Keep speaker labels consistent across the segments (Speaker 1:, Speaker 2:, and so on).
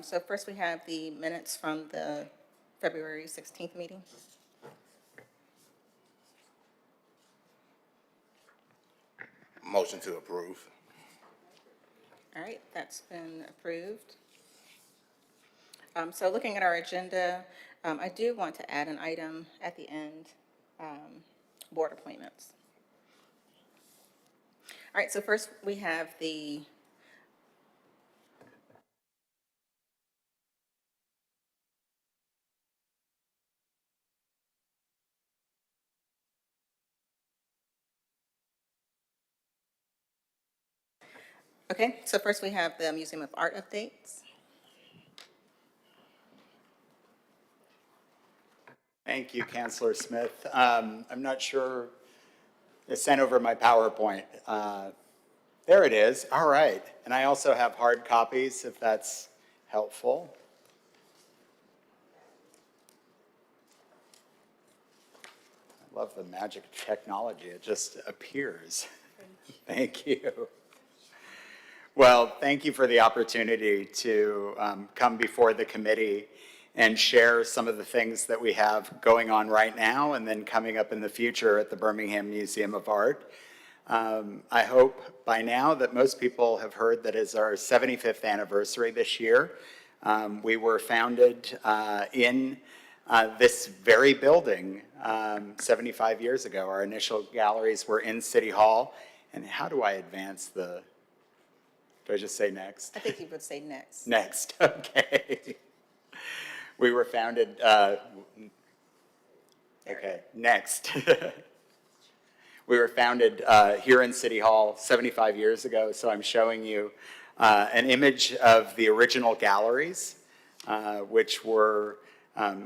Speaker 1: So first we have the minutes from the February 16th meeting.
Speaker 2: Motion to approve.
Speaker 1: All right, that's been approved. So looking at our agenda, I do want to add an item at the end, board appointments. All right, so first we have the Okay, so first we have the Museum of Art updates.
Speaker 3: Thank you, Councilor Smith. I'm not sure, I sent over my PowerPoint. There it is, all right. And I also have hard copies if that's helpful. I love the magic of technology, it just appears. Thank you. Well, thank you for the opportunity to come before the committee and share some of the things that we have going on right now and then coming up in the future at the Birmingham Museum of Art. I hope by now that most people have heard that it's our 75th anniversary this year. We were founded in this very building 75 years ago. Our initial galleries were in City Hall. And how do I advance the... Do I just say next?
Speaker 1: I think you would say next.
Speaker 3: Next, okay. We were founded, okay, next. We were founded here in City Hall 75 years ago, so I'm showing you an image of the original galleries, which were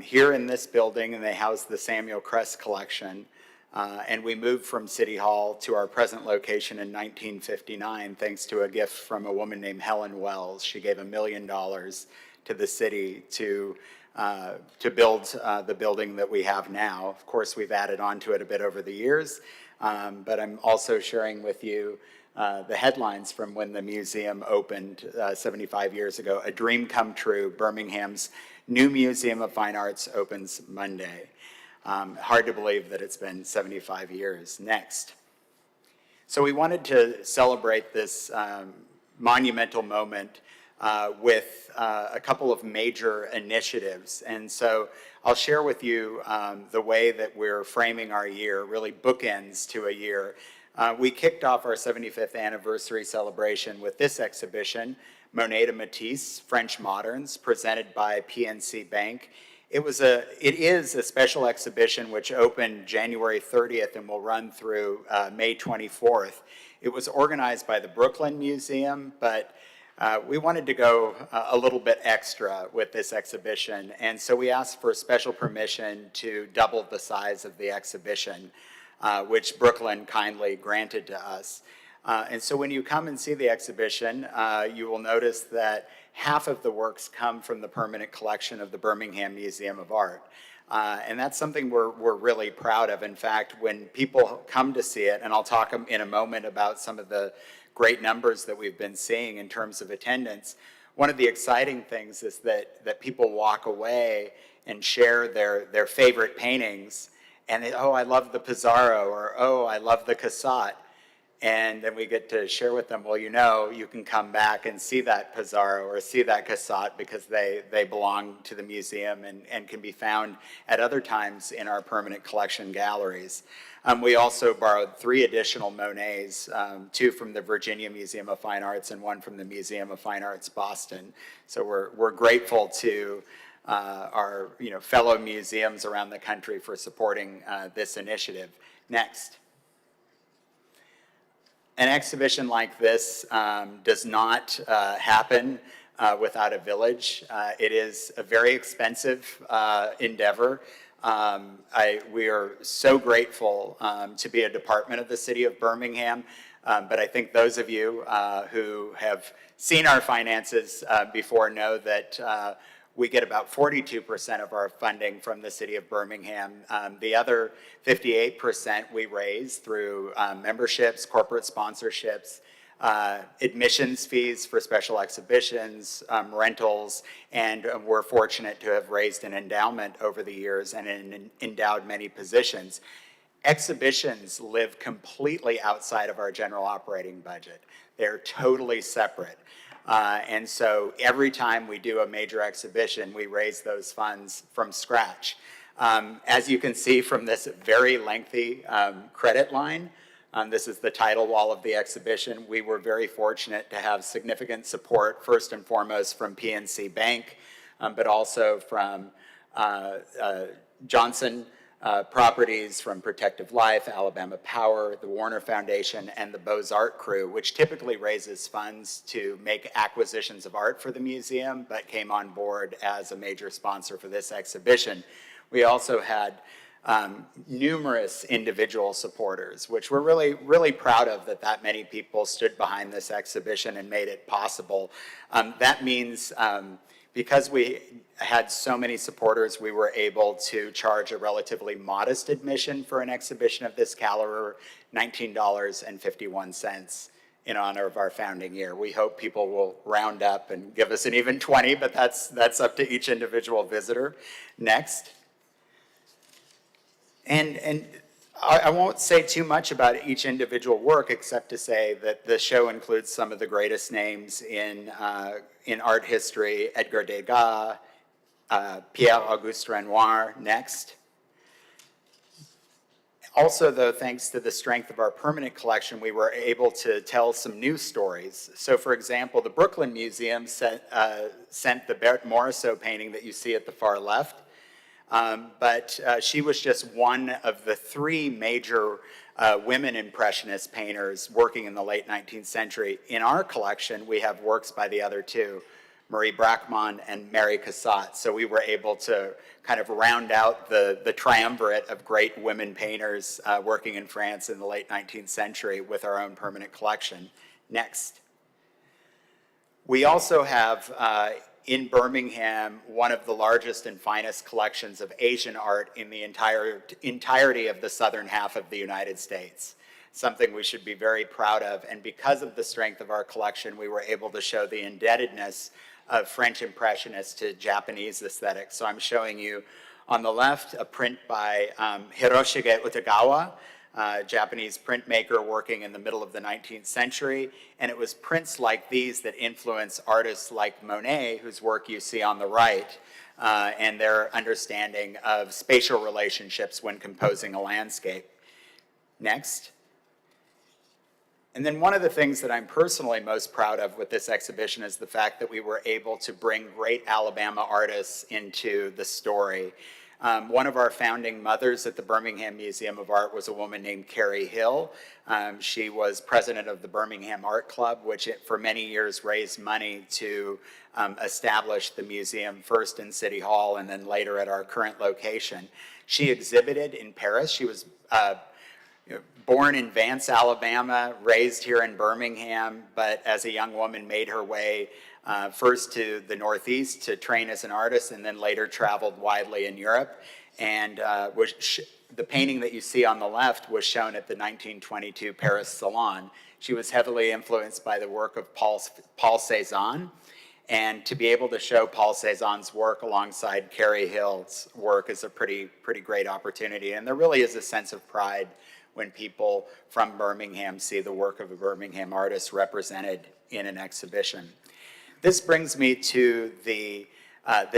Speaker 3: here in this building, and they house the Samuel Kress collection. And we moved from City Hall to our present location in 1959 thanks to a gift from a woman named Helen Wells. She gave $1 million to the city to build the building that we have now. Of course, we've added on to it a bit over the years, but I'm also sharing with you the headlines from when the museum opened 75 years ago. A dream come true, Birmingham's new Museum of Fine Arts opens Monday. Hard to believe that it's been 75 years. Next. So we wanted to celebrate this monumental moment with a couple of major initiatives. And so I'll share with you the way that we're framing our year, really bookends to a year. We kicked off our 75th anniversary celebration with this exhibition, Monet de Matisse, French Moderns, presented by PNC Bank. It is a special exhibition which opened January 30th and will run through May 24th. It was organized by the Brooklyn Museum, but we wanted to go a little bit extra with this exhibition, and so we asked for special permission to double the size of the exhibition, which Brooklyn kindly granted to us. And so when you come and see the exhibition, you will notice that half of the works come from the permanent collection of the Birmingham Museum of Art. And that's something we're really proud of. In fact, when people come to see it, and I'll talk in a moment about some of the great numbers that we've been seeing in terms of attendance, one of the exciting things is that people walk away and share their favorite paintings, and oh, I love the Pizarro, or oh, I love the Cassatt. And then we get to share with them, well, you know, you can come back and see that Pizarro or see that Cassatt because they belong to the museum and can be found at other times in our permanent collection galleries. We also borrowed 3 additional Monets, 2 from the Virginia Museum of Fine Arts and 1 from the Museum of Fine Arts Boston. So we're grateful to our fellow museums around the country for supporting this initiative. Next. An exhibition like this does not happen without a village. It is a very expensive endeavor. We are so grateful to be a department of the city of Birmingham, but I think those of you who have seen our finances before know that we get about 42% of our funding from the city of Birmingham. The other 58% we raise through memberships, corporate sponsorships, admissions fees for special exhibitions, rentals, and we're fortunate to have raised an endowment over the years and endowed many positions. Exhibitions live completely outside of our general operating budget. They're totally separate. And so every time we do a major exhibition, we raise those funds from scratch. As you can see from this very lengthy credit line, this is the title wall of the exhibition. We were very fortunate to have significant support, first and foremost from PNC Bank, but also from Johnson Properties, from Protective Life, Alabama Power, the Warner Foundation, and the Beaux-Arts crew, which typically raises funds to make acquisitions of art for the museum, but came on board as a major sponsor for this exhibition. We also had numerous individual supporters, which we're really, really proud of that many people stood behind this exhibition and made it possible. That means because we had so many supporters, we were able to charge a relatively modest admission for an exhibition of this caliber, $19.51 in honor of our founding year. We hope people will round up and give us an even 20, but that's up to each individual visitor. Next. And I won't say too much about each individual work except to say that the show includes some of the greatest names in art history: Edgar Degas, Pierre-Auguste Renoir. Next. Also, though, thanks to the strength of our permanent collection, we were able to tell some new stories. So, for example, the Brooklyn Museum sent the Berthe Morisot painting that you see at the far left. But she was just one of the three major women impressionist painters working in the late 19th century. In our collection, we have works by the other two, Marie Bracquemond and Mary Cassatt. So we were able to kind of round out the triumvirate of great women painters working in France in the late 19th century with our own permanent collection. Next. We also have in Birmingham one of the largest and finest collections of Asian art in the entirety of the southern half of the United States. Something we should be very proud of. And because of the strength of our collection, we were able to show the indebtedness of French Impressionists to Japanese aesthetics. So I'm showing you on the left a print by Hiroshige Utagawa, Japanese printmaker working in the middle of the 19th century. And it was prints like these that influenced artists like Monet, whose work you see on the right, and their understanding of spatial relationships when composing a landscape. Next. And then one of the things that I'm personally most proud of with this exhibition is the fact that we were able to bring great Alabama artists into the story. One of our founding mothers at the Birmingham Museum of Art was a woman named Carrie Hill. She was president of the Birmingham Art Club, which for many years raised money to establish the museum first in City Hall and then later at our current location. She exhibited in Paris. She was born in Vance, Alabama, raised here in Birmingham, but as a young woman made her way first to the Northeast to train as an artist and then later traveled widely in Europe. And the painting that you see on the left was shown at the 1922 Paris Salon. She was heavily influenced by the work of Paul Cézanne. And to be able to show Paul Cézanne's work alongside Carrie Hill's work is a pretty great opportunity. And there really is a sense of pride when people from Birmingham see the work of a Birmingham artist represented in an exhibition. This brings me to the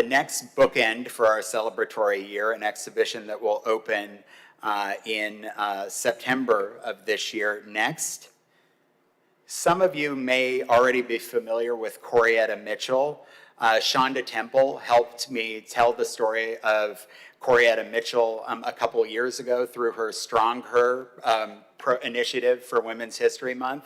Speaker 3: next bookend for our celebratory year, an exhibition that will open in September of this year. Next. Some of you may already be familiar with Corietta Mitchell. Shonda Temple helped me tell the story of Corietta Mitchell a couple years ago through her Strong Her initiative for Women's History Month.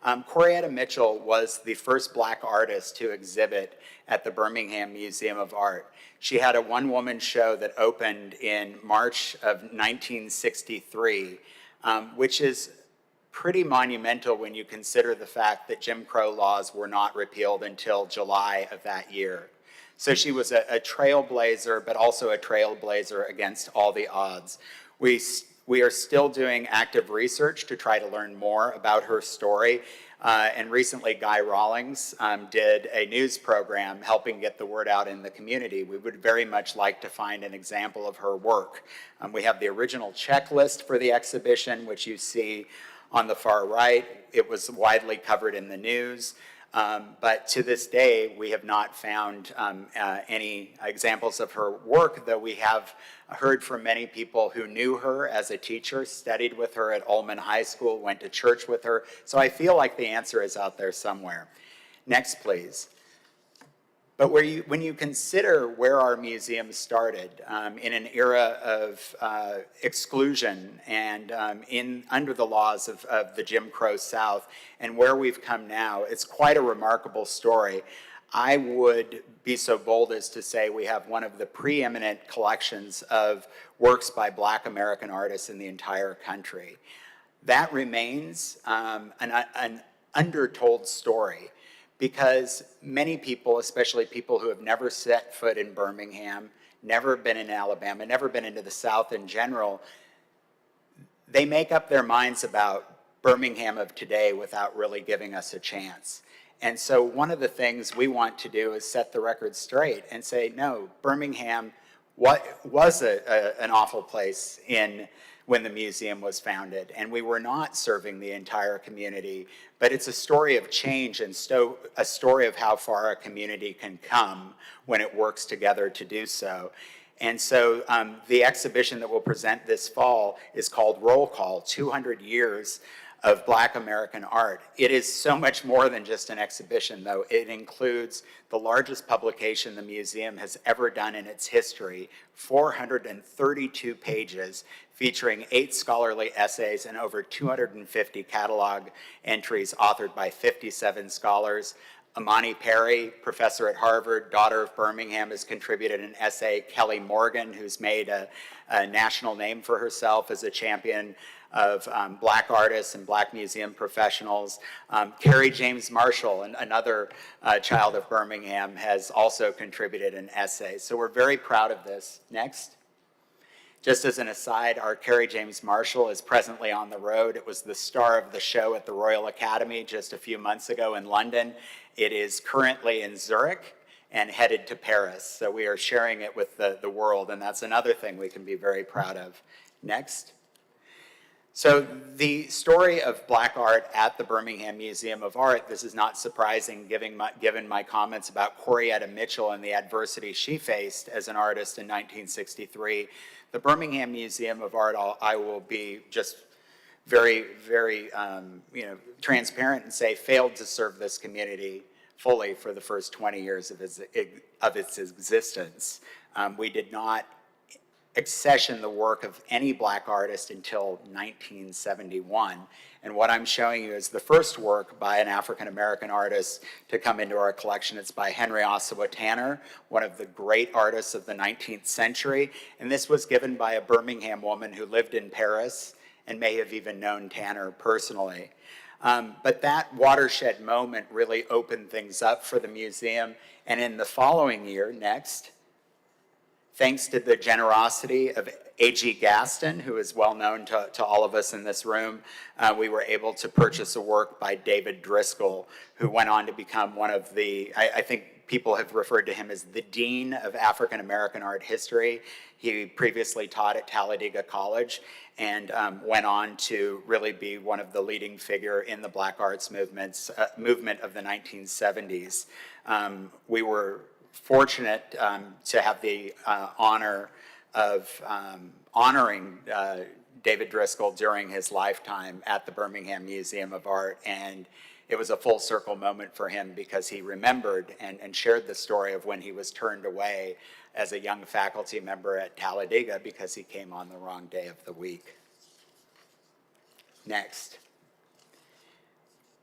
Speaker 3: Corietta Mitchell was the first Black artist to exhibit at the Birmingham Museum of Art. She had a one-woman show that opened in March of 1963, which is pretty monumental when you consider the fact that Jim Crow laws were not repealed until July of that year. So she was a trailblazer, but also a trailblazer against all the odds. We are still doing active research to try to learn more about her story. And recently, Guy Rawlings did a news program helping get the word out in the community. We would very much like to find an example of her work. We have the original checklist for the exhibition, which you see on the far right. It was widely covered in the news. But to this day, we have not found any examples of her work, though we have heard from many people who knew her as a teacher, studied with her at Ullman High School, went to church with her. So I feel like the answer is out there somewhere. Next, please. But when you consider where our museum started, in an era of exclusion and under the laws of the Jim Crow South, and where we've come now, it's quite a remarkable story. I would be so bold as to say we have one of the preeminent collections of works by Black American artists in the entire country. That remains an undertold story, because many people, especially people who have never set foot in Birmingham, never been in Alabama, never been into the South in general, they make up their minds about Birmingham of today without really giving us a chance. And so one of the things we want to do is set the record straight and say, no, Birmingham was an awful place when the museum was founded, and we were not serving the entire community, but it's a story of change and a story of how far a community can come when it works together to do so. And so the exhibition that we'll present this fall is called Roll Call, 200 Years of Black American Art. It is so much more than just an exhibition, though. It includes the largest publication the museum has ever done in its history, 432 pages, featuring 8 scholarly essays and over 250 catalog entries authored by 57 scholars. Amani Perry, professor at Harvard, daughter of Birmingham, has contributed an essay. Kelly Morgan, who's made a national name for herself as a champion of Black artists and Black museum professionals. Carrie James Marshall, another child of Birmingham, has also contributed an essay. So we're very proud of this. Next. Just as an aside, our Carrie James Marshall is presently on the road. It was the star of the show at the Royal Academy just a few months ago in London. It is currently in Zurich and headed to Paris. So we are sharing it with the world, and that's another thing we can be very proud of. Next. So the story of Black art at the Birmingham Museum of Art, this is not surprising given my comments about Corietta Mitchell and the adversity she faced as an artist in 1963. The Birmingham Museum of Art, I will be just very, very transparent and say, failed to serve this community fully for the first 20 years of its existence. We did not accession the work of any Black artist until 1971. And what I'm showing you is the first work by an African-American artist to come into our collection. It's by Henry Ossawa Tanner, one of the great artists of the 19th century. And this was given by a Birmingham woman who lived in Paris and may have even known Tanner personally. But that watershed moment really opened things up for the museum. And in the following year, next, thanks to the generosity of A.G. Gaston, who is well known to all of us in this room, we were able to purchase a work by David Driscoll, who went on to become one of the, I think people have referred to him as the Dean of African American Art History. He previously taught at Talladega College and went on to really be one of the leading figure in the Black arts movement of the 1970s. We were fortunate to have the honor of honoring David Driscoll during his lifetime at the Birmingham Museum of Art, and it was a full circle moment for him because he remembered and shared the story of when he was turned away as a young faculty member at Talladega because he came on the wrong day of the week. Next.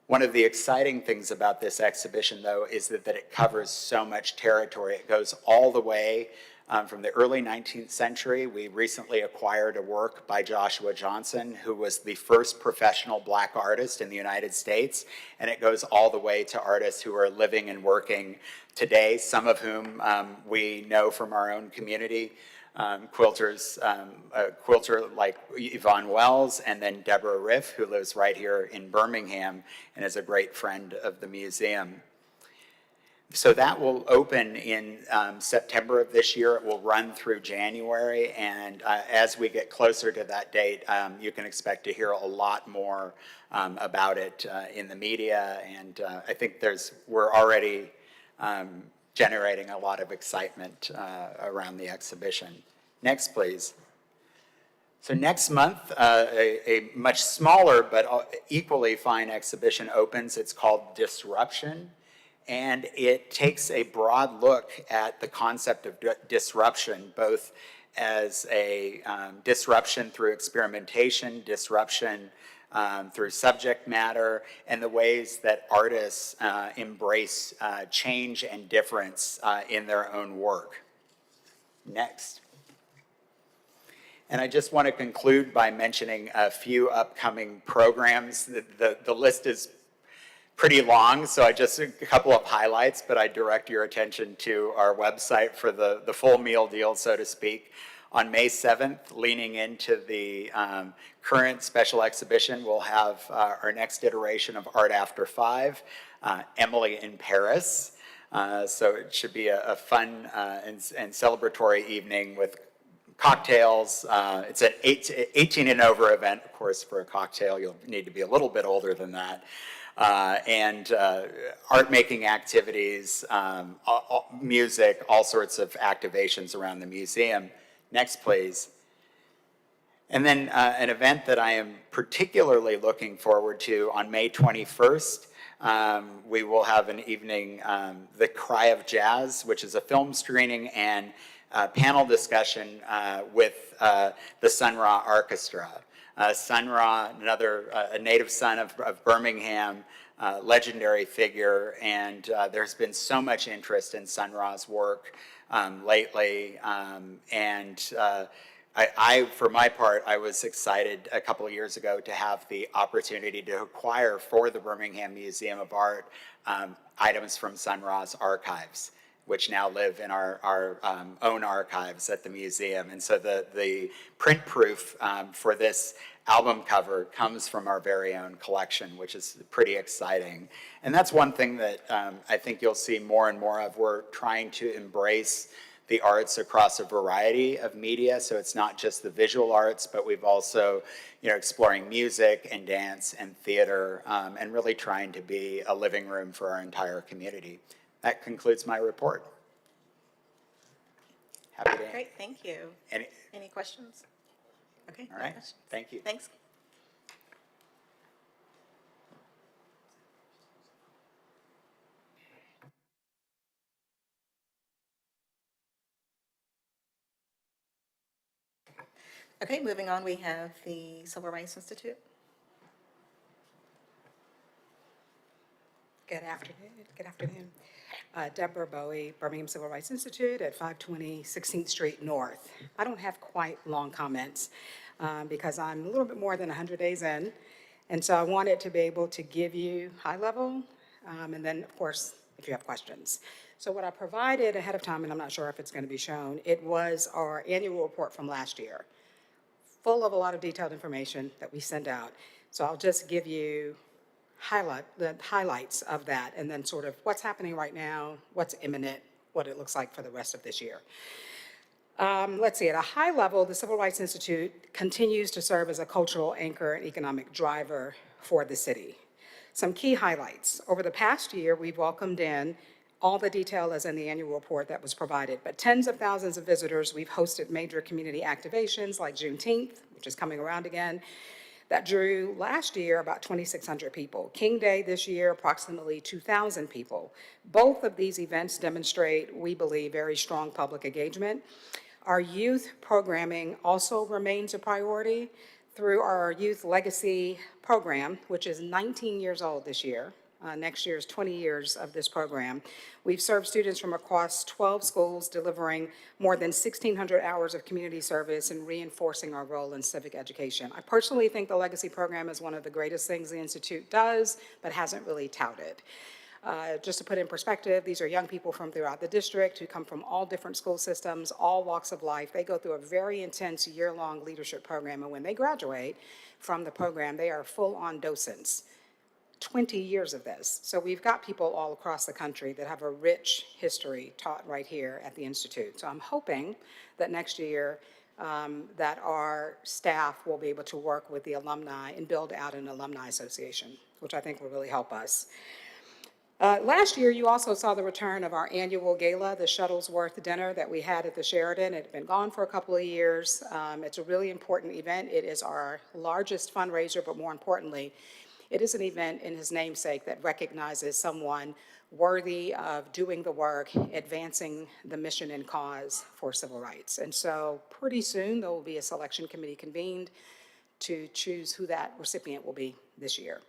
Speaker 3: One of the exciting things about this exhibition, though, is that it covers so much territory. It goes all the way from the early 19th century. We recently acquired a work by Joshua Johnson, who was the first professional Black artist in the United States, and it goes all the way to artists who are living and working today, some of whom we know from our own community. quilters, a quilter like Yvonne Wells, and then Deborah Riff, who lives right here in Birmingham and is a great friend of the museum. So that will open in September of this year. It will run through January, and as we get closer to that date, you can expect to hear a lot more about it in the media, and I think we're already generating a lot of excitement around the exhibition. Next, please. So next month, a much smaller but equally fine exhibition opens. It's called Disruption, and it takes a broad look at the concept of disruption, both as a disruption through experimentation, disruption through subject matter, and the ways that artists embrace change and difference in their own work. Next. And I just want to conclude by mentioning a few upcoming programs. The list is pretty long, so a couple of highlights, but I direct your attention to our website for the full meal deal, so to speak. On May 7th, leaning into the current special exhibition, we'll have our next iteration of Art After 5, Emily in Paris. So it should be a fun and celebratory evening with cocktails. It's an 18 and over event. Of course, for a cocktail, you'll need to be a little bit older than that. And art-making activities, music, all sorts of activations around the museum. Next, please. And then an event that I am particularly looking forward to on May 21st. We will have an evening, The Cry of Jazz, which is a film screening and panel discussion with the Sun Ra Orchestra. Sun Ra, a native son of Birmingham, legendary figure, and there's been so much interest in Sun Ra's work lately, and I, for my part, I was excited a couple of years ago to have the opportunity to acquire for the Birmingham Museum of Art items from Sun Ra's archives, which now live in our own archives at the museum. And so the print proof for this album cover comes from our very own collection, which is pretty exciting. And that's one thing that I think you'll see more and more of. We're trying to embrace the arts across a variety of media, so it's not just the visual arts, but we've also, exploring music and dance and theater, and really trying to be a living room for our entire community. That concludes my report. Happy to.
Speaker 1: Great, thank you. Any questions? Okay.
Speaker 3: All right, thank you.
Speaker 1: Thanks. Okay, moving on, we have the Civil Rights Institute.
Speaker 4: Good afternoon. Deborah Bowie, Birmingham Civil Rights Institute at 520 16th Street North. I don't have quite long comments because I'm a little bit more than 100 days in. And so I wanted to be able to give you high level and then, of course, if you have questions. So what I provided ahead of time, and I'm not sure if it's going to be shown, it was our annual report from last year, full of a lot of detailed information that we send out. So I'll just give you the highlights of that, and then sort of what's happening right now, what's imminent, what it looks like for the rest of this year. Let's see, at a high level, the Civil Rights Institute continues to serve as a cultural anchor and economic driver for the city. Some key highlights. Over the past year, we've welcomed in all the detail as in the annual report that was provided, but tens of thousands of visitors. We've hosted major community activations like Juneteenth, which is coming around again, that drew last year about 2,600 people. King Day this year, approximately 2,000 people. Both of these events demonstrate, we believe, very strong public engagement. Our youth programming also remains a priority through our Youth Legacy program, which is 19 years old this year. Next year is 20 years of this program. We've served students from across 12 schools, delivering more than 1,600 hours of community service and reinforcing our role in civic education. I personally think the Legacy program is one of the greatest things the Institute does, but hasn't really touted. Just to put in perspective, these are young people from throughout the district who come from all different school systems, all walks of life. They go through a very intense year-long leadership program, and when they graduate from the program, they are full-on docents. 20 years of this. So we've got people all across the country that have a rich history taught right here at the Institute. So I'm hoping that next year that our staff will be able to work with the alumni and build out an alumni association, which I think will really help us. Last year, you also saw the return of our annual gala, the Shuttlesworth Dinner that we had at the Sheraton. It had been gone for a couple of years. It's a really important event. It is our largest fundraiser, but more importantly, it is an event in his namesake that recognizes someone worthy of doing the work, advancing the mission and cause for civil rights. And so pretty soon, there will be a selection committee convened to choose who that recipient will be this year.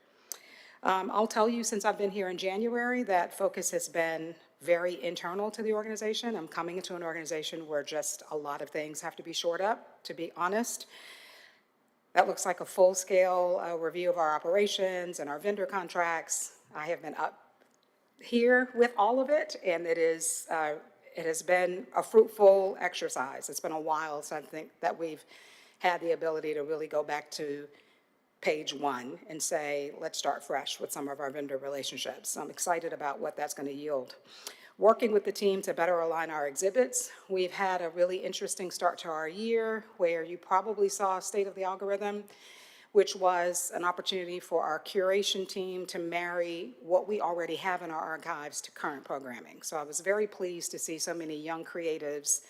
Speaker 4: I'll tell you, since I've been here in January, that focus has been very internal to the organization. I'm coming into an organization where just a lot of things have to be shored up, to be honest. That looks like a full-scale review of our operations and our vendor contracts. I have been up here with all of it, and it has been a fruitful exercise. It's been a while since I think that we've had the ability to really go back to page one and say, let's start fresh with some of our vendor relationships. I'm excited about what that's going to yield. Working with the team to better align our exhibits, we've had a really interesting start to our year where you probably saw State of the Algorithm, which was an opportunity for our curation team to marry what we already have in our archives to current programming. So I was very pleased to see so many young creatives,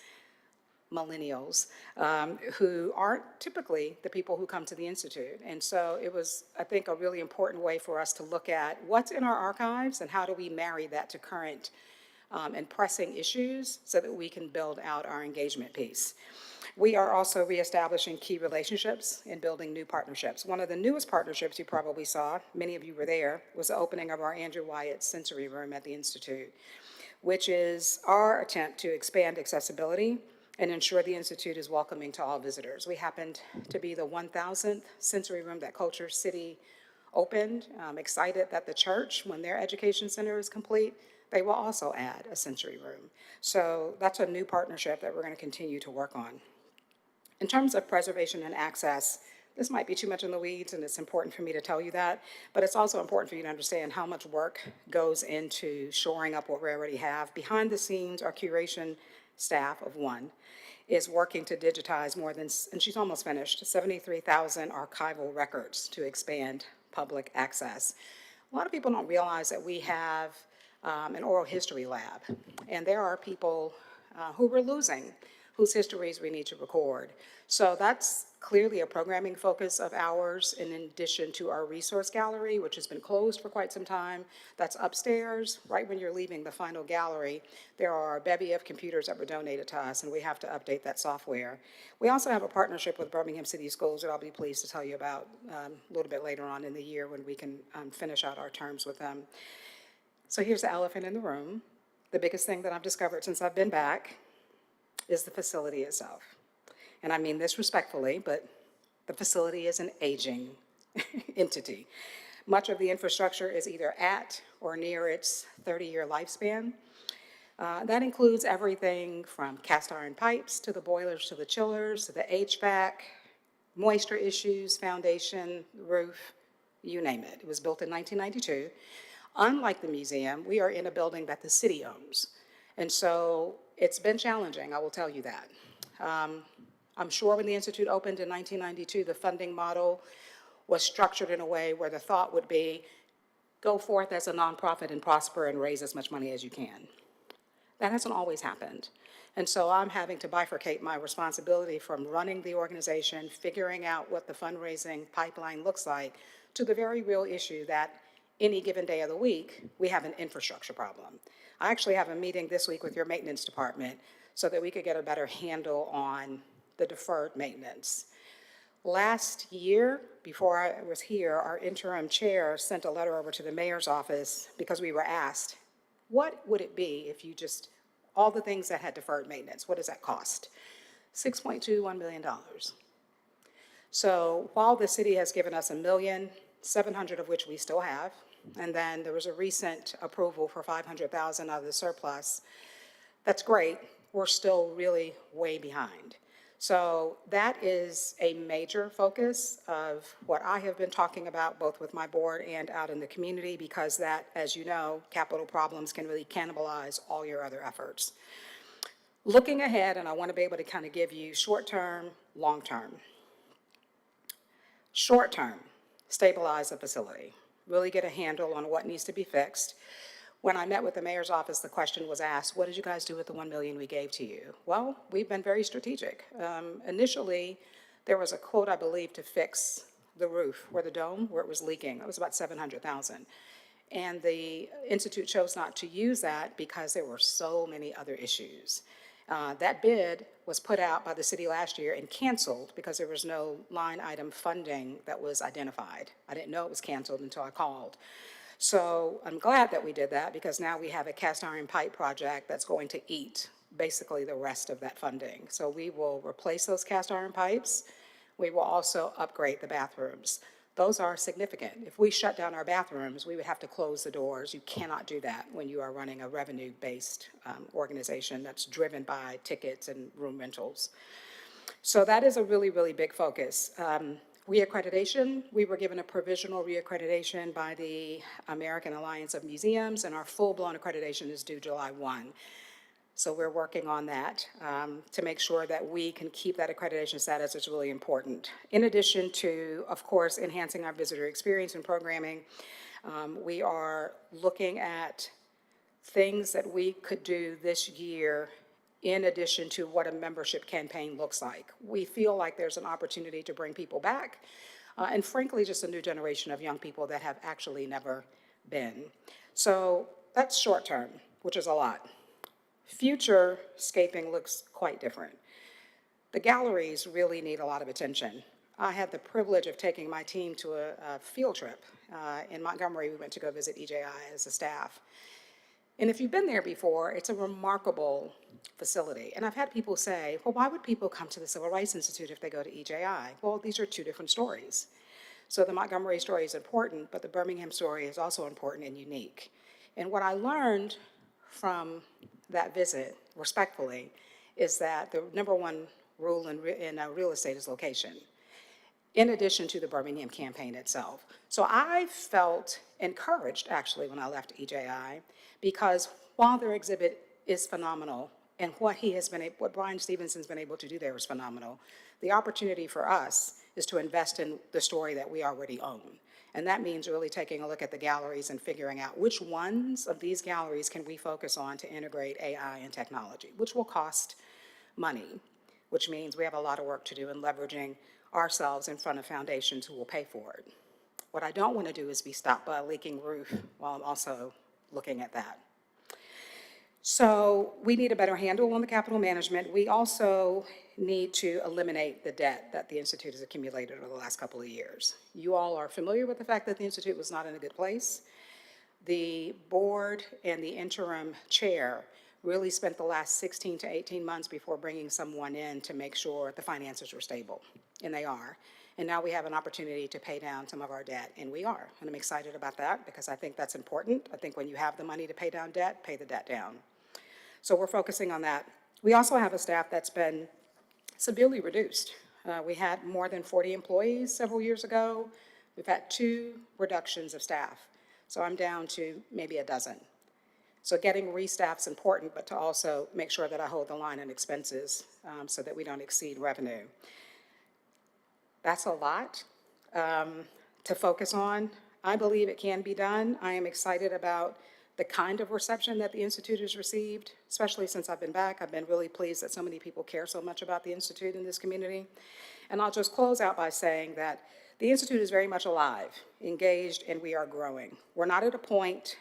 Speaker 4: millennials, who aren't typically the people who come to the Institute. And so it was, I think, a really important way for us to look at what's in our archives and how do we marry that to current and pressing issues so that we can build out our engagement piece. We are also reestablishing key relationships and building new partnerships. One of the newest partnerships you probably saw, many of you were there, was the opening of our Andrew Wyatt Sensory Room at the Institute, which is our attempt to expand accessibility and ensure the Institute is welcoming to all visitors. We happened to be the 1,000th sensory room that Culture City opened. I'm excited that the church, when their education center is complete, they will also add a sensory room. So that's a new partnership that we're going to continue to work on. In terms of preservation and access, this might be too much in the weeds, and it's important for me to tell you that, but it's also important for you to understand how much work goes into shoring up what we already have. Behind the scenes, our curation staff of one is working to digitize more than, and she's almost finished, 73,000 archival records to expand public access. A lot of people don't realize that we have an oral history lab, and there are people who we're losing, whose histories we need to record. So that's clearly a programming focus of ours, in addition to our resource gallery, which has been closed for quite some time. That's upstairs. Right when you're leaving the final gallery, there are a bevy of computers that were donated to us, and we have to update that software. We also have a partnership with Birmingham City Schools that I'll be pleased to tell you about a little bit later on in the year when we can finish out our terms with them. So here's the elephant in the room. The biggest thing that I've discovered since I've been back is the facility itself. And I mean this respectfully, but the facility is an aging entity. Much of the infrastructure is either at or near its 30-year lifespan. That includes everything from cast iron pipes to the boilers to the chillers to the HVAC, moisture issues, foundation, roof, you name it. It was built in 1992. Unlike the museum, we are in a building that the city owns. And so it's been challenging, I will tell you that. I'm sure when the Institute opened in 1992, the funding model was structured in a way where the thought would be, go forth as a nonprofit and prosper and raise as much money as you can. That hasn't always happened. And so I'm having to bifurcate my responsibility from running the organization, figuring out what the fundraising pipeline looks like, to the very real issue that any given day of the week, we have an infrastructure problem. I actually have a meeting this week with your maintenance department so that we could get a better handle on the deferred maintenance. Last year, before I was here, our interim chair sent a letter over to the mayor's office because we were asked, what would it be if you just, all the things that had deferred maintenance, what does that cost? $6.21 million. So while the city has given us $1,700,000 of which we still have, And then there was a recent approval for 500,000 out of the surplus. That's great. We're still really way behind. So that is a major focus of what I have been talking about, both with my board and out in the community, because that, as you know, capital problems can really cannibalize all your other efforts. Looking ahead, and I want to be able to kind of give you short-term, long-term. Short-term, stabilize the facility, really get a handle on what needs to be fixed. When I met with the mayor's office, the question was asked, what did you guys do with the $1 million we gave to you? Well, we've been very strategic. Initially, there was a quote, I believe, to fix the roof where the dome, where it was leaking. It was about $700,000. And the Institute chose not to use that because there were so many other issues. That bid was put out by the city last year and canceled because there was no line item funding that was identified. I didn't know it was canceled until I called. So I'm glad that we did that because now we have a cast iron pipe project that's going to eat basically the rest of that funding. So we will replace those cast iron pipes. We will also upgrade the bathrooms. Those are significant. If we shut down our bathrooms, we would have to close the doors. You cannot do that when you are running a revenue-based organization that's driven by tickets and room rentals. So that is a really, really big focus. Reaccreditation, we were given a provisional reaccreditation by the American Alliance of Museums, and our full-blown accreditation is due July 1. So we're working on that to make sure that we can keep that accreditation status. It's really important. In addition to, of course, enhancing our visitor experience and programming, we are looking at things that we could do this year in addition to what a membership campaign looks like. We feel like there's an opportunity to bring people back, and frankly, just a new generation of young people that have actually never been. So that's short term, which is a lot. Future-scaping looks quite different. The galleries really need a lot of attention. I had the privilege of taking my team to a field trip. In Montgomery, we went to go visit EJI as a staff. And if you've been there before, it's a remarkable facility. And I've had people say, well, why would people come to the Civil Rights Institute if they go to EJI? Well, these are two different stories. So the Montgomery story is important, but the Birmingham story is also important and unique. And what I learned from that visit, respectfully, is that the number one rule in real estate is location, in addition to the Birmingham campaign itself. So I felt encouraged, actually, when I left EJI, because while their exhibit is phenomenal, and what Brian Stevenson's been able to do there is phenomenal, the opportunity for us is to invest in the story that we already own. And that means really taking a look at the galleries and figuring out which ones of these galleries can we focus on to integrate AI and technology, which will cost money, which means we have a lot of work to do in leveraging ourselves in front of foundations who will pay for it. What I don't want to do is be stopped by a leaking roof while I'm also looking at that. So we need a better handle on the capital management. We also need to eliminate the debt that the Institute has accumulated over the last couple of years. You all are familiar with the fact that the Institute was not in a good place. The board and the interim chair really spent the last 16 to 18 months before bringing someone in to make sure the finances were stable, and they are. And now we have an opportunity to pay down some of our debt, and we are. And I'm excited about that because I think that's important. I think when you have the money to pay down debt, pay the debt down. So we're focusing on that. We also have a staff that's been severely reduced. We had more than 40 employees several years ago. We've had 2 reductions of staff. So I'm down to maybe a dozen. So getting restaff's important, but to also make sure that I hold the line on expenses so that we don't exceed revenue. That's a lot to focus on. I believe it can be done. I am excited about the kind of reception that the Institute has received, especially since I've been back. I've been really pleased that so many people care so much about the Institute in this community. And I'll just close out by saying that the Institute is very much alive, engaged, and we are growing. We're not at a point,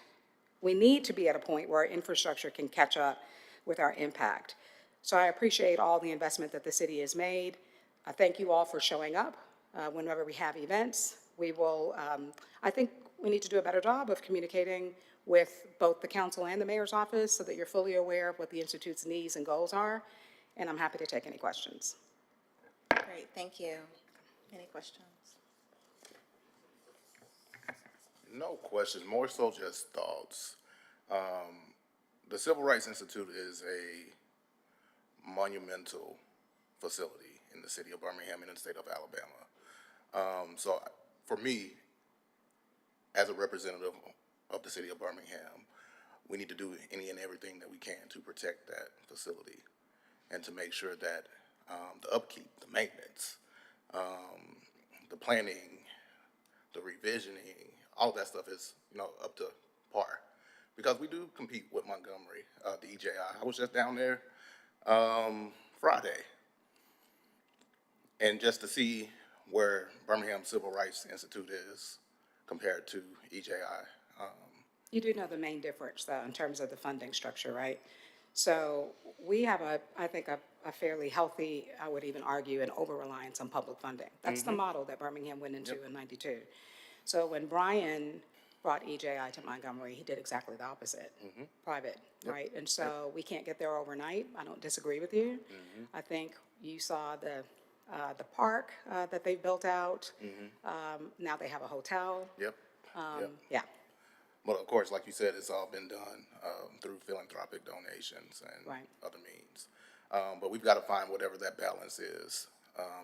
Speaker 4: we need to be at a point where our infrastructure can catch up with our impact. So I appreciate all the investment that the city has made. I thank you all for showing up whenever we have events. We will, I think we need to do a better job of communicating with both the council and the mayor's office so that you're fully aware of what the Institute's needs and goals are, and I'm happy to take any questions.
Speaker 1: Great, thank you. Any questions?
Speaker 2: No questions, more so just thoughts. The Civil Rights Institute is a monumental facility in the city of Birmingham and in the state of Alabama. So for me, as a representative of the city of Birmingham, we need to do any and everything that we can to protect that facility and to make sure that the upkeep, the maintenance, the planning, the revisioning, all that stuff is, up to par. Because we do compete with Montgomery, the EJI. I was just down there Friday. And just to see where Birmingham Civil Rights Institute is compared to EJI.
Speaker 4: You do know the main difference, though, in terms of the funding structure, right? So we have I think, a fairly healthy, I would even argue, an over-reliance on public funding. That's the model that Birmingham went into in '92. So when Brian brought EJI to Montgomery, he did exactly the opposite, private, right? And so we can't get there overnight. I don't disagree with you. I think you saw the park that they built out. Now they have a hotel.
Speaker 2: Yep.
Speaker 4: Yeah.
Speaker 2: But of course, like you said, it's all been done through philanthropic donations and
Speaker 4: Right.
Speaker 2: other means. But we've got to find whatever that balance is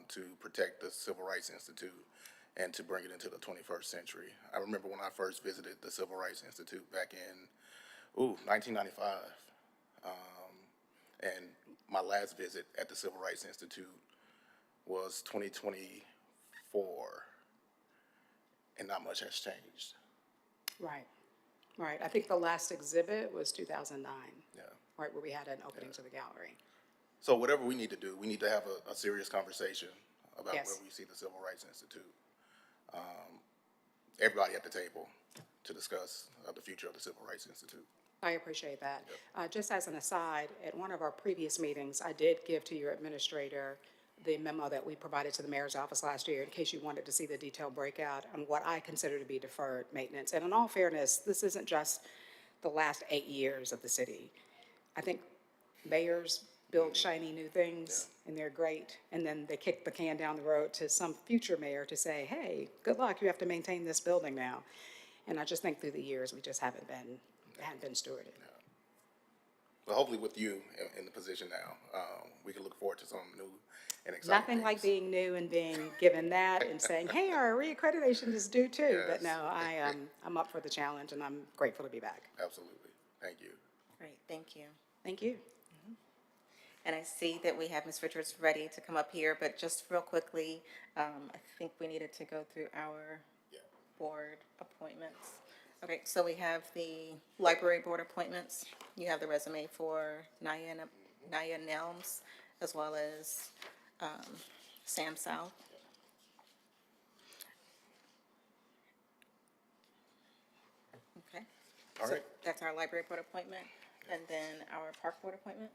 Speaker 2: to protect the Civil Rights Institute and to bring it into the 21st century. I remember when I first visited the Civil Rights Institute back in 1995. And my last visit at the Civil Rights Institute was 2024, and not much has changed.
Speaker 4: Right. Right. I think the last exhibit was 2009.
Speaker 2: Yeah.
Speaker 4: Right, where we had an opening to the gallery.
Speaker 2: So whatever we need to do, we need to have a serious conversation about
Speaker 4: Yes.
Speaker 2: where we see the Civil Rights Institute. Everybody at the table to discuss the future of the Civil Rights Institute.
Speaker 4: I appreciate that. Just as an aside, at one of our previous meetings, I did give to your administrator the memo that we provided to the mayor's office last year in case you wanted to see the detailed breakout on what I consider to be deferred maintenance. And in all fairness, this isn't just the last 8 years of the city. I think mayors build shiny new things, and they're great, and then they kick the can down the road to some future mayor to say, hey, good luck, you have to maintain this building now. And I just think through the years, we just haven't been stewarded.
Speaker 2: But hopefully with you in the position now, we can look forward to some new and exciting
Speaker 4: Nothing like
Speaker 2: things.
Speaker 4: being new and being given that and saying, hey, our reaccreditation is due too. But
Speaker 2: Yes.
Speaker 4: no, I'm up for the challenge, and I'm grateful to be back.
Speaker 2: Absolutely. Thank you.
Speaker 1: Great, thank you.
Speaker 4: Thank you.
Speaker 1: And I see that we have Ms. Richards ready to come up here, but just real quickly, I think we needed to go through our board appointments. Okay, so we have the library board appointments. You have the resume for Naya Nelms, as well as Sam South. Okay.
Speaker 2: All
Speaker 1: So
Speaker 2: right.
Speaker 1: that's our library board appointment. And then our park board appointment.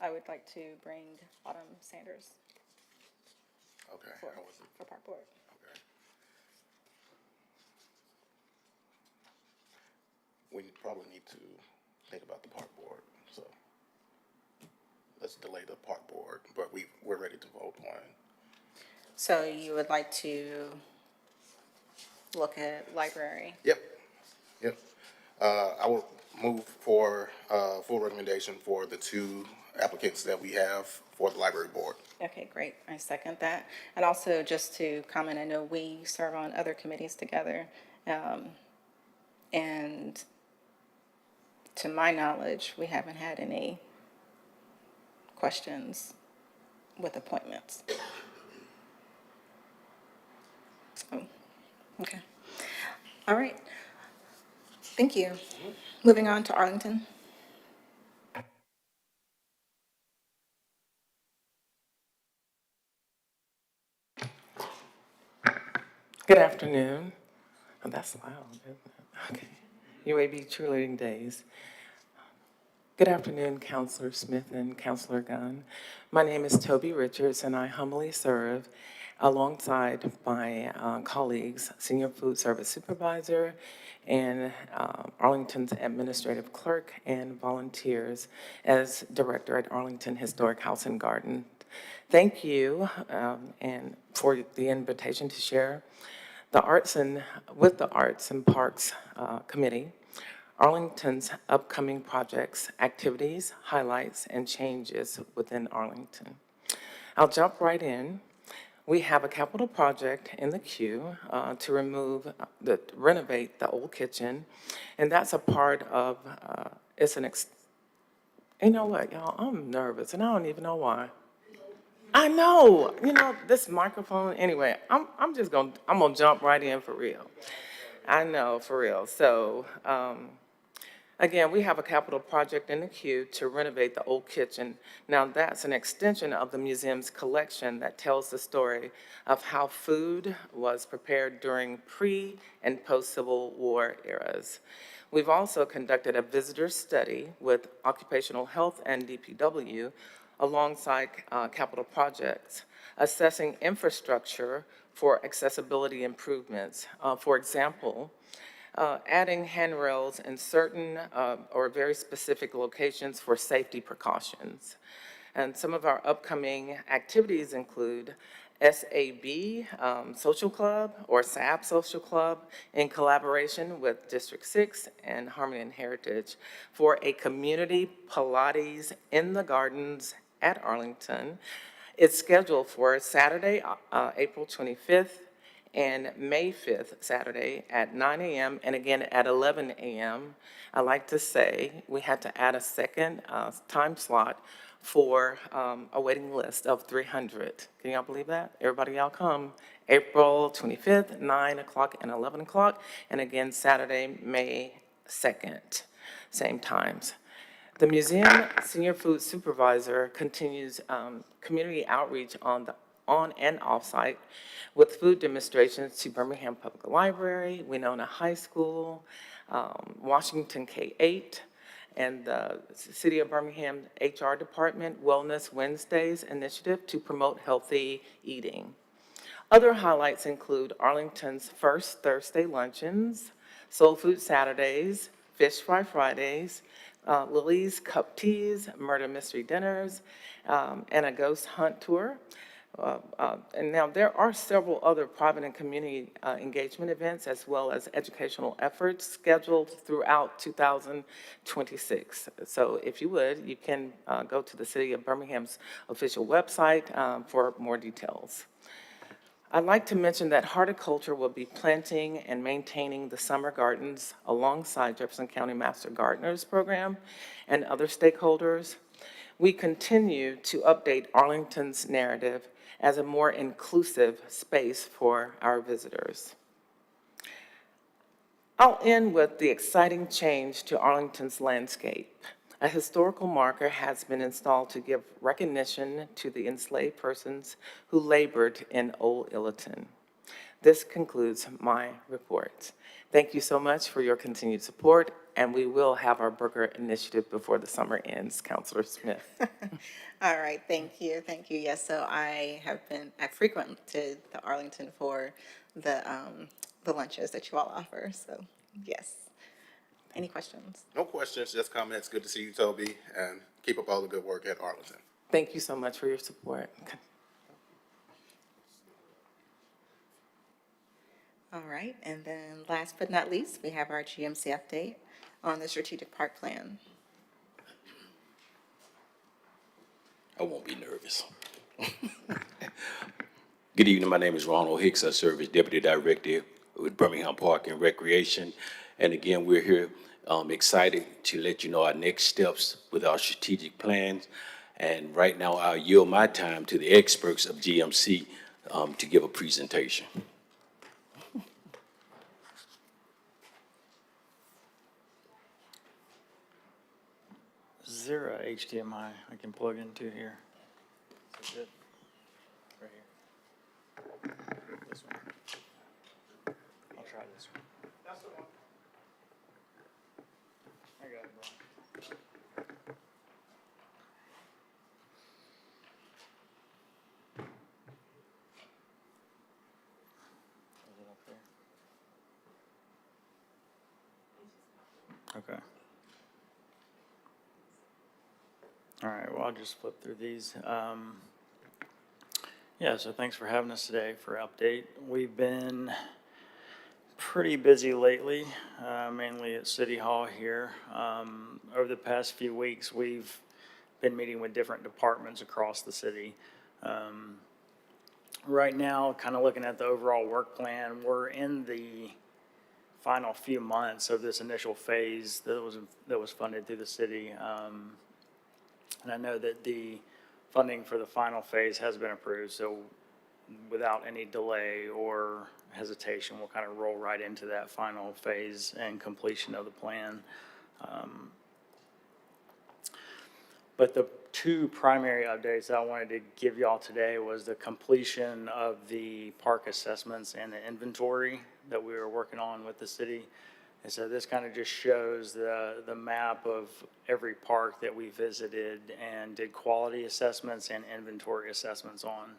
Speaker 1: I would like to bring Autumn Sanders
Speaker 2: Okay.
Speaker 1: for
Speaker 2: How was it?
Speaker 1: park board.
Speaker 2: Okay. We probably need to think about the park board, so let's delay the park board, but we're ready to vote on.
Speaker 1: So you would like to look at library?
Speaker 2: Yep. I will move for full recommendation for the two applicants that we have for the library board.
Speaker 1: Okay, great. I second that. And also, just to comment, I know we serve on other committees together. And to my knowledge, we haven't had any questions with appointments. Oh, okay. All right. Thank you. Moving on to Arlington.
Speaker 5: Good afternoon. Oh, that's loud, isn't it? Okay. UAB cheerleading days. Good afternoon, Counselor Smith and Counselor Gunn. My name is Toby Richards, and I humbly serve alongside my colleagues, Senior Food Service Supervisor and Arlington's Administrative Clerk, and volunteers as Director at Arlington Historic House and Garden. Thank you and for the invitation to share with the Arts and Parks Committee, Arlington's upcoming projects, activities, highlights, and changes within Arlington. I'll jump right in. We have a capital project in the queue to renovate the old kitchen, and that's a part of, you know what, y'all, I'm nervous, and I don't even know why. I know, this microphone, anyway, I'm gonna jump right in for real. I know, for real. So, again, we have a capital project in the queue to renovate the old kitchen. Now, that's an extension of the museum's collection that tells the story of how food was prepared during pre- and post-Civil War eras. We've also conducted a visitor study with Occupational Health and DPW alongside capital projects, assessing infrastructure for accessibility improvements. For example, adding handrails in certain or very specific locations for safety precautions. And some of our upcoming activities include SAB Social Club or SAB Social Club in collaboration with District 6 and Harmony and Heritage for a community Pilates in the Gardens at Arlington. It's scheduled for Saturday, April 25th, and May 5th, Saturday, at 9 a.m. and again at 11 a.m. I like to say we had to add a second time slot for a waiting list of 300. Can y'all believe that? Everybody y'all come. April 25th, 9 o'clock and 11 o'clock, and again Saturday, May 2nd, same times. The museum senior food supervisor continues community outreach on and off-site with food demonstrations to Birmingham Public Library, Winona High School, Washington K-8, and the City of Birmingham HR Department Wellness Wednesdays initiative to promote healthy eating. Other highlights include Arlington's first Thursday luncheons, Soul Food Saturdays, Fish Fry Fridays, Lily's Cup Teas, Murder Mystery Dinners, and a ghost hunt tour. And now there are several other private and community engagement events as well as educational efforts scheduled throughout 2026. So if you would, you can go to the City of Birmingham's official website for more details. I'd like to mention that horticulture will be planting and maintaining the summer gardens alongside Jefferson County Master Gardeners Program and other stakeholders. We continue to update Arlington's narrative as a more inclusive space for our visitors. I'll end with the exciting change to Arlington's landscape. A historical marker has been installed to give recognition to the enslaved persons who labored in Old Illiton. This concludes my report. Thank you so much for your continued support, and we will have our burger initiative before the summer ends, Councilor Smith.
Speaker 1: All right, thank you. Yes, so I frequented the Arlington for the lunches that you all offer, so yes. Any questions?
Speaker 2: No questions, just comments. Good to see you, Toby, and keep up all the good work at Arlington.
Speaker 5: Thank you so much for your support.
Speaker 1: All right, and then last but not least, we have our GMC update on the strategic park plan.
Speaker 6: I won't be nervous. Good evening, my name is Ronald Hicks. I serve as Deputy Director with Birmingham Park and Recreation. And again, we're here excited to let you know our next steps with our strategic plans. And right now, I'll yield my time to the experts of GMC to give a presentation.
Speaker 7: Is there a HDMI I can plug into here? Is it right here? This one. I'll try this one. That's the one. I got it, bro. Is it up there? Okay. All right, well, I'll just flip through these. Yeah, so thanks for having us today for update. We've been pretty busy lately, mainly at City Hall here. Over the past few weeks, we've been meeting with different departments across the city. Right now, kind of looking at the overall work plan, we're in the final few months of this initial phase that was funded through the city. And I know that the funding for the final phase has been approved, so without any delay or hesitation, we'll kind of roll right into that final phase and completion of the plan. But the two primary updates I wanted to give y'all today was the completion of the park assessments and the inventory that we were working on with the city. And so this kind of just shows the map of every park that we visited and did quality assessments and inventory assessments on.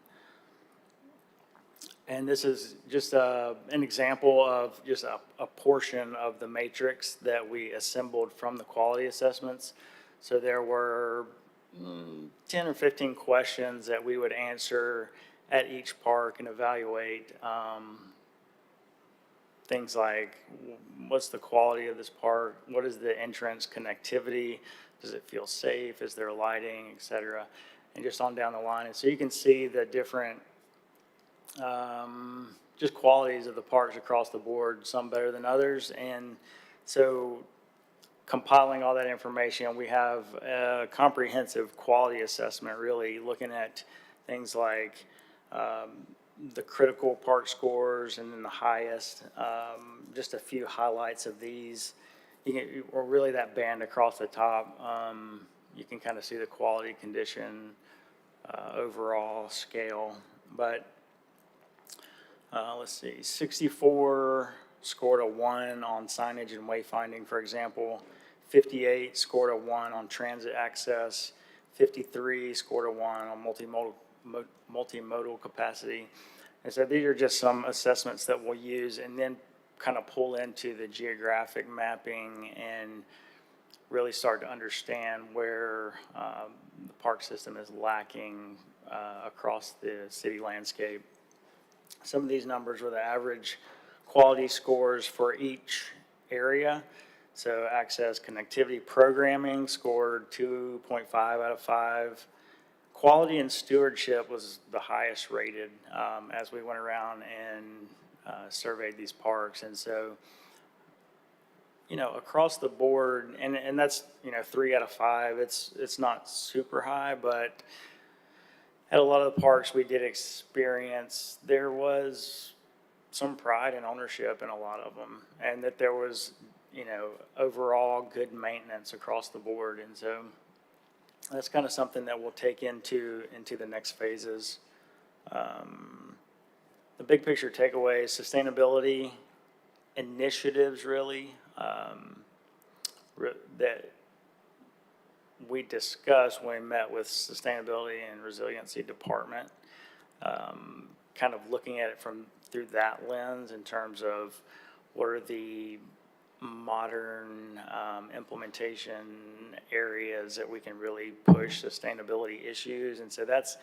Speaker 7: And this is just an example of just a portion of the matrix that we assembled from the quality assessments. So there were 10 or 15 questions that we would answer at each park and evaluate things like, what's the quality of this park? What is the entrance connectivity? Does it feel safe? Is there lighting, et cetera? And just on down the line. And so you can see the different just qualities of the parks across the board, some better than others. And so compiling all that information, we have a comprehensive quality assessment, really looking at things like the critical park scores and then the highest, just a few highlights of these. Or really that band across the top, you can kind of see the quality, condition, overall scale. But let's see, 64 scored a 1 on signage and wayfinding, for example. 58 scored a 1 on transit access. 53 scored a 1 on multimodal capacity. And so these are just some assessments that we'll use and then kind of pull into the geographic mapping and really start to understand where the park system is lacking across the city landscape. Some of these numbers were the average quality scores for each area. So access, connectivity, programming scored 2.5 out of 5. Quality and stewardship was the highest rated as we went around and surveyed these parks. And so, across the board, and that's, 3 out of 5. It's not super high, but at a lot of the parks we did experience, there was some pride and ownership in a lot of them, and that there was, overall good maintenance across the board. And so that's kind of something that we'll take into the next phases. The big picture takeaway is sustainability initiatives, really, that we discussed when we met with Sustainability and Resiliency Department, kind of looking at it through that lens in terms of what are the modern implementation areas that we can really push sustainability issues. And so that's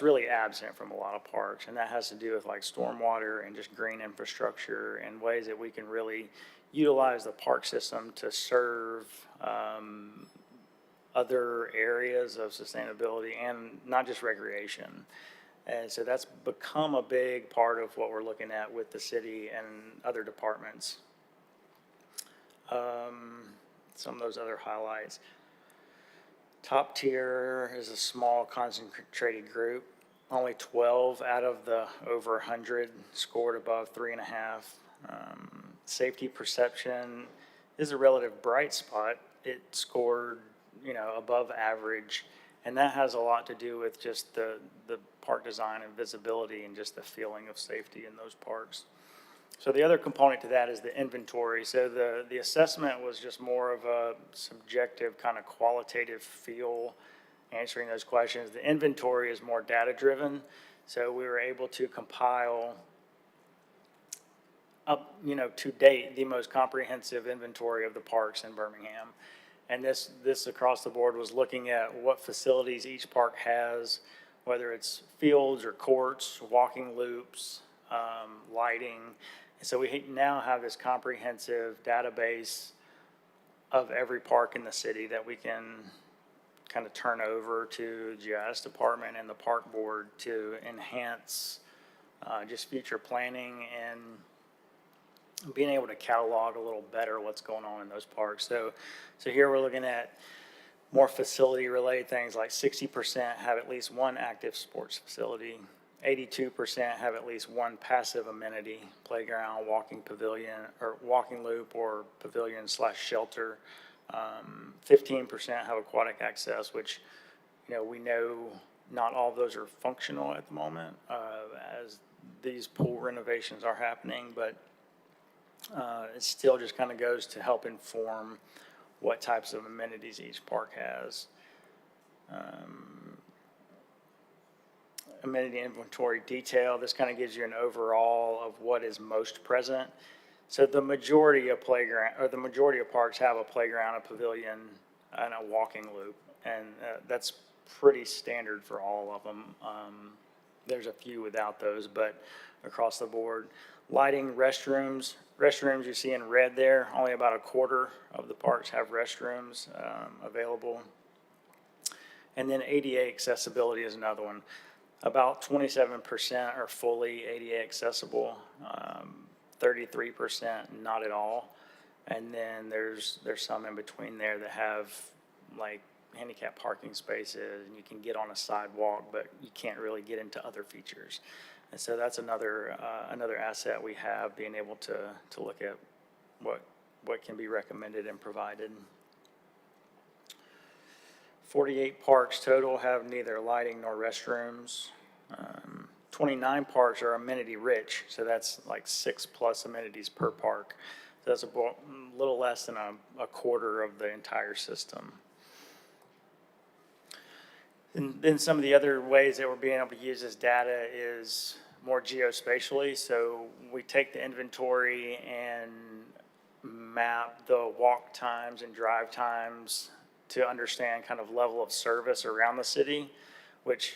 Speaker 7: really absent from a lot of parks, and that has to do with like stormwater and just green infrastructure and ways that we can really utilize the park system to serve other areas of sustainability and not just recreation. And so that's become a big part of what we're looking at with the city and other departments. Some of those other highlights. Top tier is a small concentrated group. Only 12 out of the over 100 scored above 3.5. Safety perception is a relative bright spot. It scored, above average, and that has a lot to do with just the park design and visibility and just the feeling of safety in those parks. So the other component to that is the inventory. So the assessment was just more of a subjective kind of qualitative feel, answering those questions. The inventory is more data-driven. So we were able to compile up, to date, the most comprehensive inventory of the parks in Birmingham. And this across the board was looking at what facilities each park has, whether it's fields or courts, walking loops, lighting. So we now have this comprehensive database of every park in the city that we can kind of turn over to the GIS department and the park board to enhance just future planning and being able to catalog a little better what's going on in those parks. So here we're looking at more facility-related things, like 60% have at least one active sports facility, 82% have at least one passive amenity, playground, walking pavilion, or walking loop, or pavilion/shelter. 15% have aquatic access, which, we know not all of those are functional at the moment, as these pool renovations are happening, but it still just kind of goes to help inform what types of amenities each park has. Amenity inventory detail, this kind of gives you an overall of what is most present. So the majority of parks have a playground, a pavilion, and a walking loop, and that's pretty standard for all of them. There's a few without those, but across the board. Lighting, restrooms you see in red there, only about a quarter of the parks have restrooms available. And then ADA accessibility is another one. About 27% are fully ADA accessible, 33% not at all. And then there's some in between there that have like handicap parking spaces, and you can get on a sidewalk, but you can't really get into other features. And so that's another asset we have, being able to look at what can be recommended and provided. 48 parks total have neither lighting nor restrooms. 29 parks are amenity rich, so that's like 6+ amenities per park. So that's a little less than a quarter of the entire system. And then some of the other ways that we're being able to use this data is more geospatially. So we take the inventory and map the walk times and drive times to understand kind of level of service around the city, which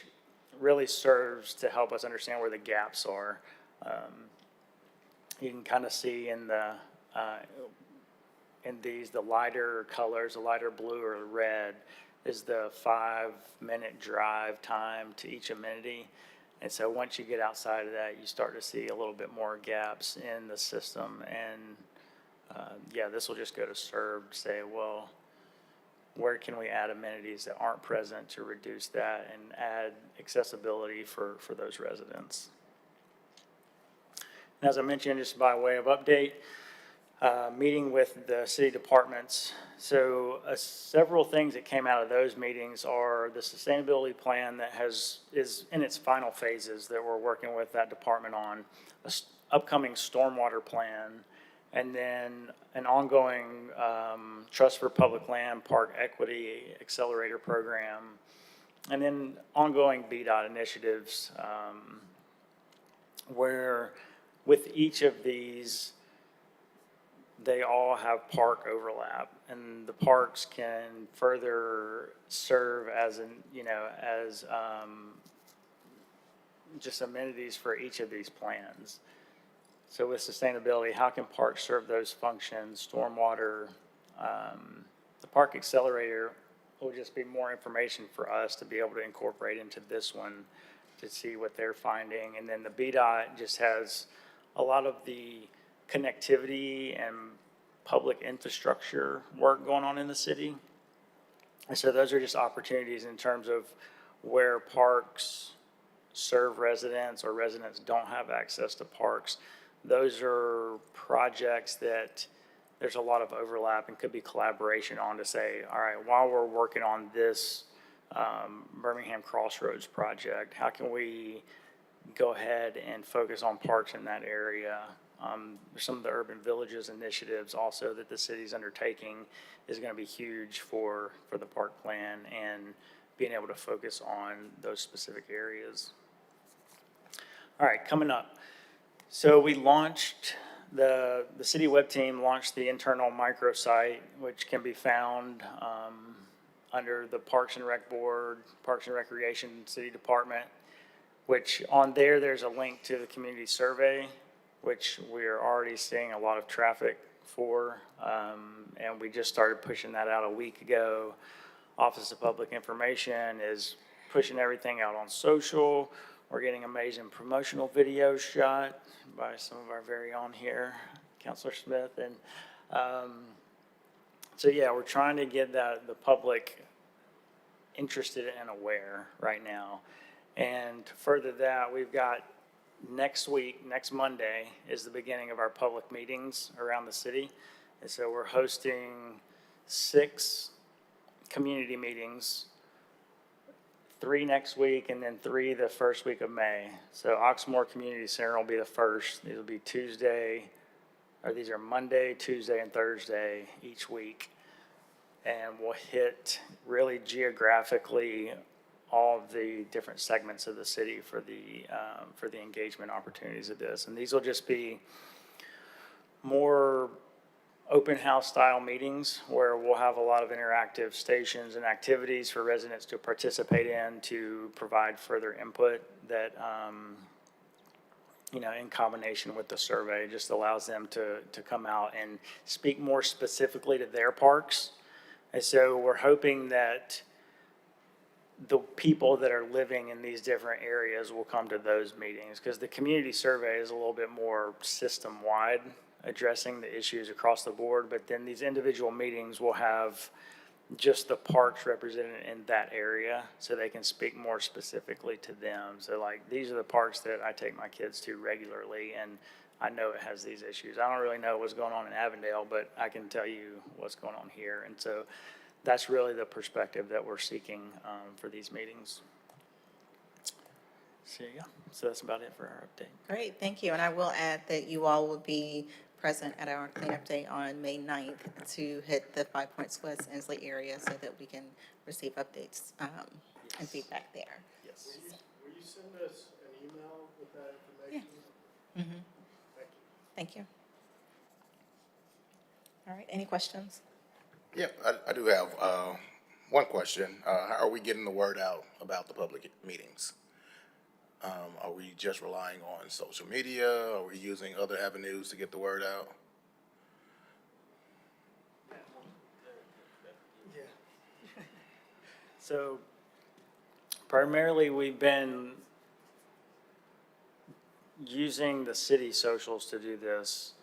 Speaker 7: really serves to help us understand where the gaps are. You can kind of see in these, the lighter colors, the lighter blue or red, is the 5-minute drive time to each amenity. And so once you get outside of that, you start to see a little bit more gaps in the system. And this will just go to serve to say, well, where can we add amenities that aren't present to reduce that and add accessibility for those residents. And as I mentioned, just by way of update, meeting with the city departments. So several things that came out of those meetings are the sustainability plan that is in its final phases that we're working with that department on, an upcoming stormwater plan, and then an ongoing Trust for Public Land Park Equity Accelerator Program, and then ongoing BDOT initiatives where with each of these, they all have park overlap, and the parks can further serve as just amenities for each of these plans. So with sustainability, how can parks serve those functions? Stormwater, the Park Accelerator will just be more information for us to be able to incorporate into this one to see what they're finding. And then the BDOT just has a lot of the connectivity and public infrastructure work going on in the city. And so those are just opportunities in terms of where parks serve residents or residents don't have access to parks. Those are projects that there's a lot of overlap and could be collaboration on to say, all right, while we're working on this Birmingham Crossroads project, how can we go ahead and focus on parks in that area? Some of the urban villages initiatives also that the city's undertaking is going to be huge for the park plan and being able to focus on those specific areas. All right, coming up. So we launched, the city web team launched the internal microsite, which can be found under the Parks and Rec Board, Parks and Recreation City Department, which on there's a link to the community survey which we're already seeing a lot of traffic for. And we just started pushing that out a week ago. Office of Public Information is pushing everything out on social. We're getting amazing promotional videos shot by some of our very own here, Counselor Smith. And so, yeah, we're trying to get the public interested and aware right now. And to further that, we've got next week, next Monday, is the beginning of our public meetings around the city. And so we're hosting 6 community meetings, 3 next week, and then 3 the first week of May. So Oxmoor Community Center will be the first. These will be these are Monday, Tuesday, and Thursday each week. And we'll hit really geographically all of the different segments of the city for the engagement opportunities of this. And these will just be more open house style meetings where we'll have a lot of interactive stations and activities for residents to participate in, to provide further input that, in combination with the survey, just allows them to come out and speak more specifically to their parks. And so we're hoping that the people that are living in these different areas will come to those meetings, because the community survey is a little bit more system-wide, addressing the issues across the board. But then these individual meetings will have just the parks represented in that area, so they can speak more specifically to them. So like, these are the parks that I take my kids to regularly, and I know it has these issues. I don't really know what's going on in Avondale, but I can tell you what's going on here. And so that's really the perspective that we're seeking for these meetings. So, yeah, so that's about it for our update.
Speaker 1: Great, thank you. And I will add that you all will be present at our cleanup day on May 9th to hit the 5 Points West Inslee area so that we can receive updates and feedback there.
Speaker 7: Yes.
Speaker 8: Will you send us an email with that information?
Speaker 1: Mm-hmm.
Speaker 8: Thank you.
Speaker 1: Thank you. All right, any questions?
Speaker 2: Yeah, I do have one question. How are we getting the word out about the public meetings? Are we just relying on social media? Are we using other avenues to get the word out?
Speaker 7: So primarily, we've been using the city socials to do this.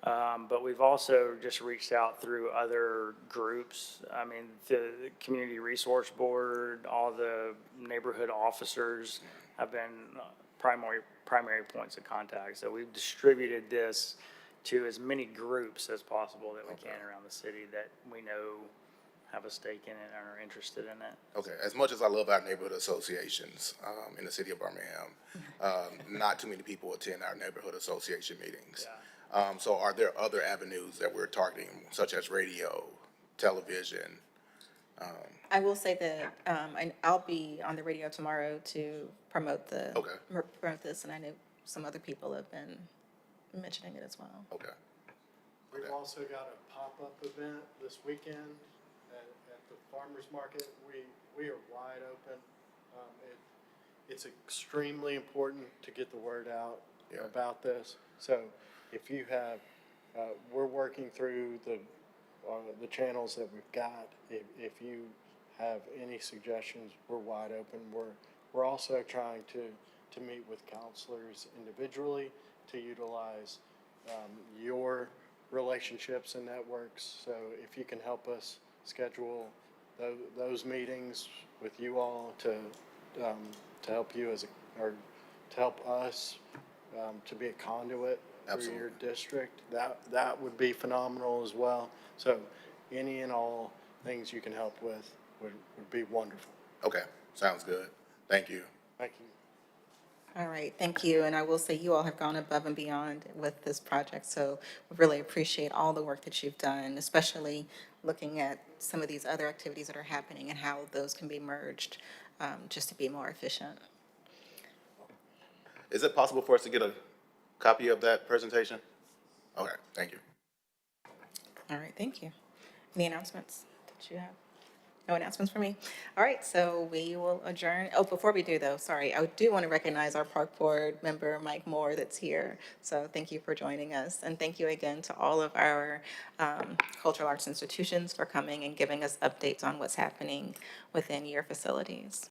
Speaker 7: But we've also just reached out through other groups. I mean, the Community Resource Board, all the neighborhood officers have been primary points of contact. So we've distributed this to as many groups as possible that we can around the city that we know have a stake in it and are interested in it.
Speaker 2: Okay, as much as I love our neighborhood associations in the city of Birmingham, not too many people attend our neighborhood association meetings. So are there other avenues that we're targeting, such as radio, television?
Speaker 1: I will say that I'll be on the radio tomorrow to promote promote this, and I know some other people have been mentioning it as well.
Speaker 2: Okay.
Speaker 8: We've also got a pop-up event this weekend at the farmer's market. We are wide open. It's extremely important to get the word out about this. So if you have, we're working through the channels that we've got. If you have any suggestions, we're wide open. We're also trying to meet with counselors individually to utilize your relationships and networks. So if you can help us schedule those meetings with you all to help you or to help us to be a conduit for your district, that would be phenomenal as well. So any and all things you can help with would be wonderful.
Speaker 2: Okay, sounds good. Thank you.
Speaker 8: Thank you.
Speaker 1: All right, thank you. And I will say you all have gone above and beyond with this project, so we really appreciate all the work that you've done, especially looking at some of these other activities that are happening and how those can be merged just to be more efficient.
Speaker 2: Is it possible for us to get a copy of that presentation? Okay, thank you.
Speaker 1: All right, thank you. Any announcements that you have? No announcements for me? All right, so we will adjourn. Oh, before we do though, sorry, I do want to recognize our park board member, Mike Moore, that's here. So thank you for joining us. And thank you again to all of our cultural arts institutions for coming and giving us updates on what's happening within your facilities.